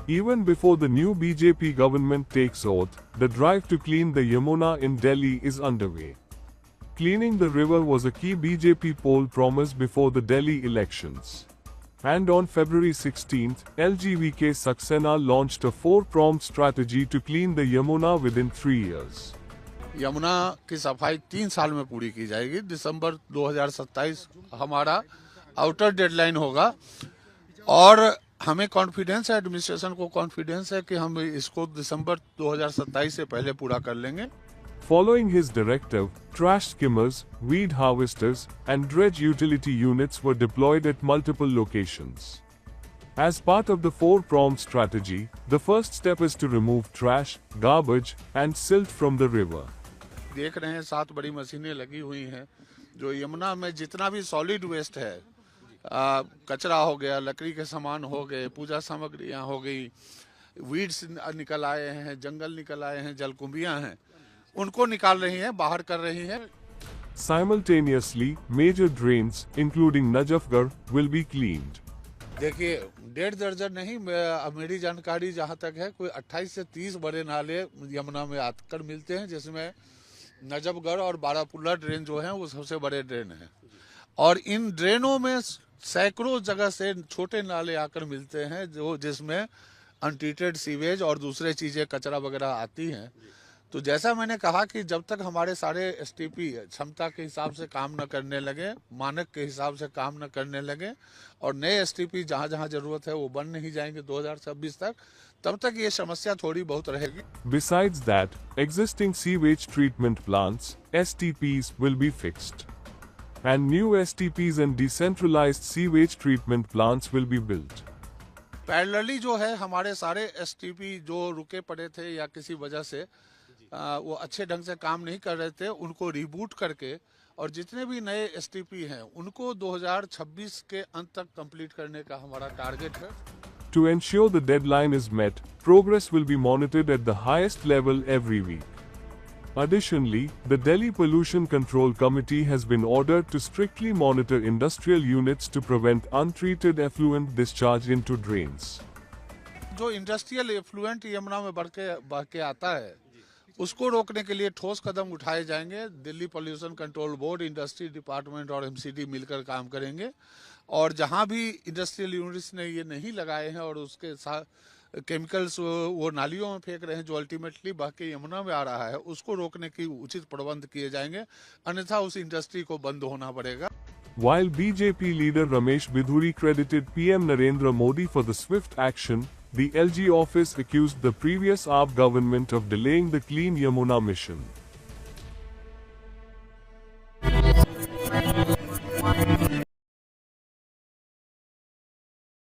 Even before the new BJP government takes oath, the drive to clean the Yamuna in Delhi is underway. Cleaning the river was a key BJP poll promise before the Delhi elections. And on February 16, LGVK Saxena launched a four-pronged strategy to clean the Yamuna within 3 years. Yamuna की सफाई 3 साल में पूरी की जाएगी। दिसंबर 2027 हमारा outer deadline होगा और हमें कॉन्फिडेंस है, एडमिनिस्ट्रेशन को कॉन्फिडेंस है कि हम इसको दिसंबर 2027 से पहले पूरा कर लेंगे। Following his directive, trash skimmers, weed harvesters, and dredge utility units were deployed at multiple locations. As part of the four-pronged strategy, the first step is to remove trash, garbage, and silt from the river. देख रहे हैं 7 बड़ी मशीनें लगी हुई हैं जो यमुना में जितना भी सॉलिड वेस्ट है, कचरा हो गया, लकड़ी के सामान हो गए, पूजा सामग्रियां हो गई, वीड्स निकल आए हैं, जंगल निकल आए हैं, जलकुंभियां हैं, उनको निकाल रही हैं, बाहर कर रही हैं। Simultaneously, major drains, including Najafgarh, will be cleaned. देखिए 1.5 दर्जन नहीं, मेरी जानकारी जहां तक है कोई 28 से 30 बड़े नाले यमुना में आकर मिलते हैं, जिसमें नजफगढ़ और बारापुल्ला ड्रेन जो है वो सबसे बड़े ड्रेन हैं। और इन ड्रेनों में सैकड़ों जगह से छोटे नाले आकर मिलते हैं जो जिसमें अनट्रीटेड सीवेज और दूसरे चीजें कचरा वगैरह आती हैं। तो जैसा मैंने कहा कि जब तक हमारे सारे एसटीपी क्षमता के हिसाब से काम न करने लगे, मानक के हिसाब से काम न करने लगे और नए एसटीपी जहां जहां जरूरत है वो बन नहीं जाएंगे 2026 तक, तब तक ये समस्या थोड़ी बहुत रहेगी। Besides that, existing sewage treatment plants, STPs, will be fixed. And new STPs and decentralized sewage treatment plants will be built. Parallelly जो है हमारे सारे एसटीपी जो रुके पड़े थे या किसी वजह से वो अच्छे ढंग से काम नहीं कर रहे थे, उनको रिबूट करके और जितने भी नए एसटीपी हैं उनको 2026 के अंत तक कंप्लीट करने का हमारा टारगेट है। To ensure the deadline is met, progress will be monitored at the highest level every week. Additionally, the Delhi Pollution Control Committee has been ordered to strictly monitor industrial units to prevent untreated effluent discharge into drains. जो industrial effluent Yamuna में बढ़ के आता है उसको रोकने के लिए ठोस कदम उठाए जाएंगे। Delhi pollution control board, industry department और एमसीडी मिलकर काम करेंगे और जहां भी इंडस्ट्रियल यूनिट्स ने ये नहीं लगाए हैं और उसके साथ केमिकल्स वो नालियों में फेंक रहे हैं जो अल्टीमेटली बह के यमुना में आ रहा है, उसको रोकने की उचित प्रबंध किए जाएंगे, अन्यथा उस इंडस्ट्री को बंद होना पड़ेगा। While BJP leader Ramesh Bidhuri credited PM Narendra Modi for the swift action, the LG office accused the previous AAP government of delaying the Clean Yamuna mission.